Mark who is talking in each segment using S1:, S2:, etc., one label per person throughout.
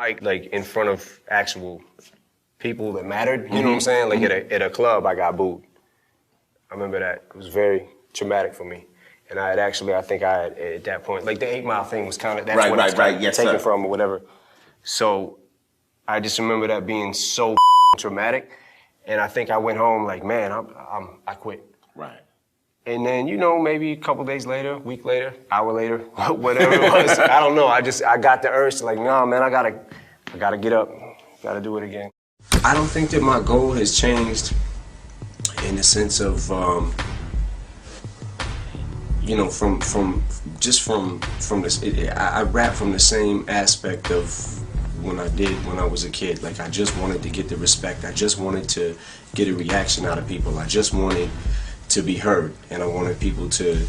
S1: mic, like in front of actual people that mattered, you know what I'm saying? Like at a club, I got booed. I remember that. It was very traumatic for me. And I think I had, at that point, like the 8 Mile thing was kind of, that's when it's kind of taken from or whatever. So I just remember that being so traumatic. And I think I went home like, man, I quit. Right. And then, maybe a couple days later, week later, hour later, whatever it was, I don't know. I got the urge to like, nah, man, I gotta get up, gotta do it again. I don't think that my goal has changed in the sense of, from this, I rap from the same aspect of when I was a kid. Like, I just wanted to get the respect. I just wanted to get a reaction out of people. I just wanted to be heard, and I wanted people to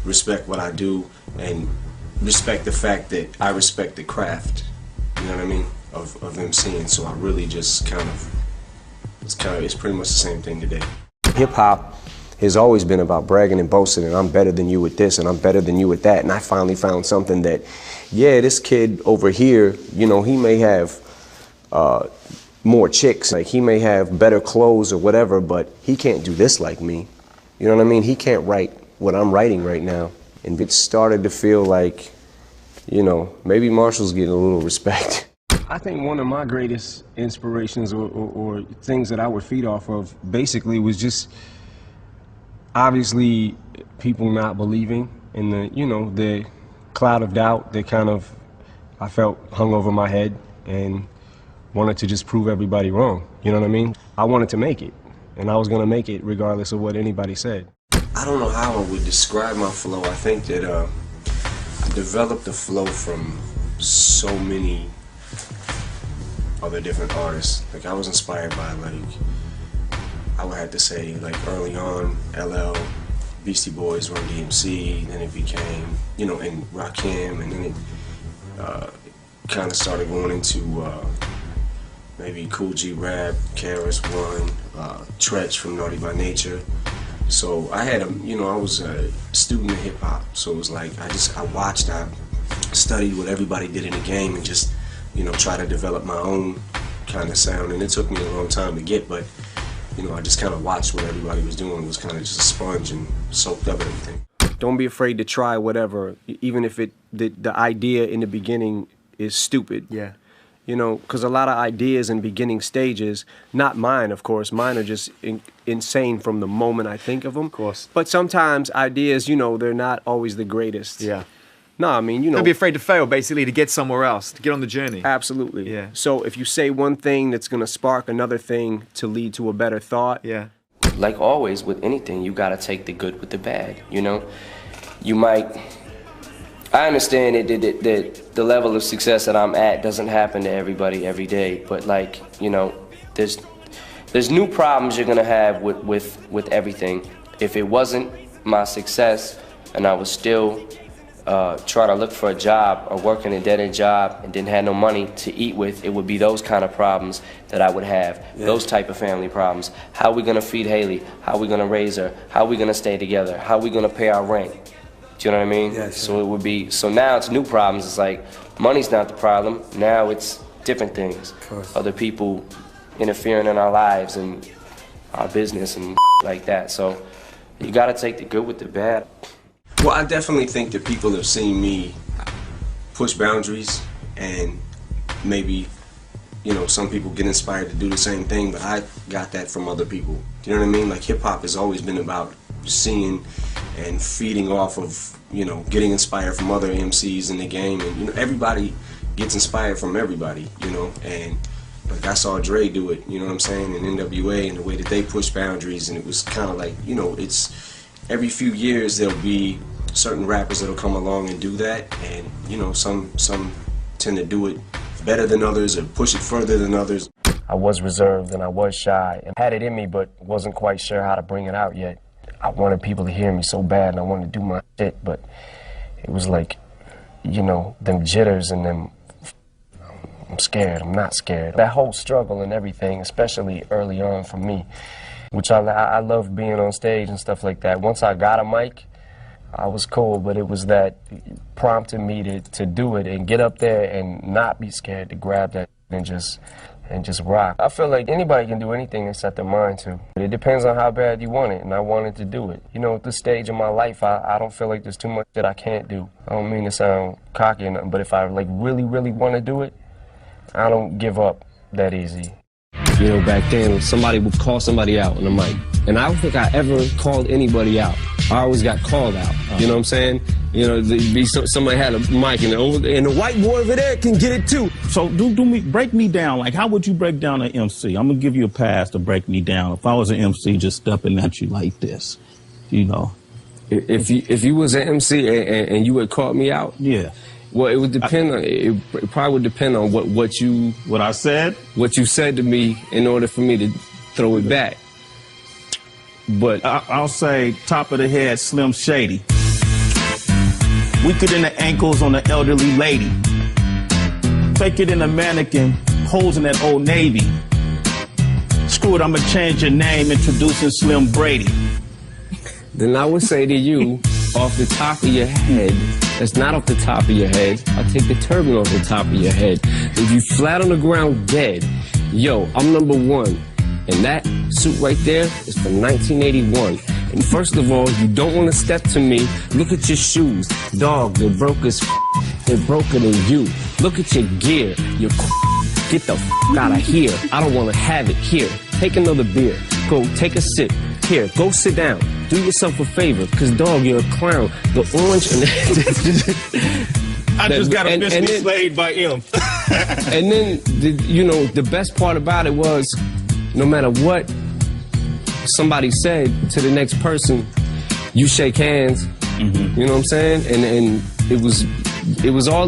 S1: respect what I do and respect the fact that I respect the craft, you know what I mean, of MCing. So I really just it's pretty much the same thing today. Hip-hop has always been about bragging and boasting, and I'm better than you with this, and I'm better than you with that. And I finally found something that, yeah, this kid over here, he may have more chicks, like he may have better clothes or whatever, but he can't do this like me. You know what I mean? He can't write what I'm writing right now. And it started to feel like, maybe Marshall's getting a little respect. I think one of my greatest inspirations or things that I would feed off of basically was just obviously people not believing in the cloud of doubt that I felt hung over my head, and wanted to just prove everybody wrong. You know what I mean? I wanted to make it, and I was gonna make it regardless of what anybody said. I don't know how I would describe my flow. I think that I developed the flow from so many other different artists. Like, I was inspired by, I would have to say, early on, LL, Beastie Boys, Run DMC, then it became, and Rakim, and then it kind of started going into maybe Cool G Rap, KRS-One, Tretch from Naughty by Nature. So I had I was a student of hip hop, so it was like I watched, I studied what everybody did in the game, and just try to develop my own kind of sound. And it took me a long time to get, but I just kind of watched what everybody was doing, was kind of just a sponge and soaked up everything. Don't be afraid to try whatever, even if the idea in the beginning is stupid. Yeah. Because a lot of ideas in beginning stages, not mine, of course, mine are just insane from the moment I think of them. Of course. But sometimes ideas, they're not always the greatest. Yeah. No, I mean,
S2: Don't be afraid to fail, basically, to get somewhere else, to get on the journey.
S1: Absolutely.
S2: Yeah.
S1: So if you say one thing that's going to spark another thing to lead to a better thought.
S2: Yeah.
S3: Like always with anything, you got to take the good with the bad, You might... I understand that the level of success that I'm at doesn't happen to everybody every day, but there's new problems you're going to have with everything. If it wasn't my success and I was still trying to look for a job or working a dead-end job and didn't have no money to eat with, it would be those kind of problems that I would have, those type of family problems. How are we gonna feed Haley? How are we gonna raise her? How are we gonna stay together? How are we gonna pay our rent? Do you know what I mean? Yes. So it would be, so now it's new problems. It's like, money's not the problem. Now it's different things. Other people interfering in our lives and our business and like that. So you gotta take the good with the bad.
S1: Well, I definitely think that people have seen me push boundaries, and maybe, some people get inspired to do the same thing, but I got that from other people. Do you know what I mean? Like, hip-hop has always been about seeing and feeding off of, getting inspired from other MCs in the game, and, everybody gets inspired from everybody, and like I saw Dre do it, you know what I'm saying, and NWA, and the way that they push boundaries, and it was kind of like, it's... Every few years there'll be certain rappers that'll come along and do that, and some tend to do it better than others or push it further than others. I was reserved and I was shy and had it in me, but wasn't quite sure how to bring it out yet. I wanted people to hear me so bad, and I wanted to do my shit, but it was like, them jitters and them, I'm scared, I'm not scared. That whole struggle and everything, especially early on for me, which I love being on stage and stuff like that. Once I got a mic, I was cool, but it was that prompted me to do it and get up there and not be scared to grab that and just rock. I feel like anybody can do anything they set their mind to. But it depends on how bad you want it, and I wanted to do it. You know, at this stage of my life, I don't feel like there's too much that I can't do. I don't mean to sound cocky or nothing, but if I like really, really want to do it, I don't give up that easy. You know, back then, somebody would call somebody out on the mic, and I don't think I ever called anybody out. I always got called out. You know what I'm saying? You know, somebody had a mic, and the white boy over there can get it too.
S4: So break me down. Like, how would you break down an MC? I'm gonna give you a pass to break me down. If I was an MC just stepping at you like this, you know.
S1: If you was an MC and you had caught me out,
S4: yeah.
S1: Well, it would depend on. It probably would depend on what
S4: I said,
S1: what you said to me in order for me to throw it back. But
S4: I'll say top of the head, Slim Shady. Weaker than the ankles on the elderly lady. Fake it in a mannequin, posing at Old Navy. Screw it, I'ma change your name, introducing Slim Brady.
S1: Then I would say to you, off the top of your head, that's not off the top of your head, I'll take the turban off the top of your head. If you flat on the ground dead, yo, I'm #1. And that suit right there is from 1981. And first of all, you don't want to step to me. Look at your shoes. Dog, they're broke as they're broker than you. Look at your gear. Your get the out of here. I don't want to have it here. Take another beer. Go take a sip. Here, go sit down. Do yourself a favor, because, dog, you're a clown. The orange and
S4: I just got a bitch slayed by him.
S1: And then, you know, the best part about it was, no matter what somebody said to the next person, you shake hands. You know what I'm saying? And it was all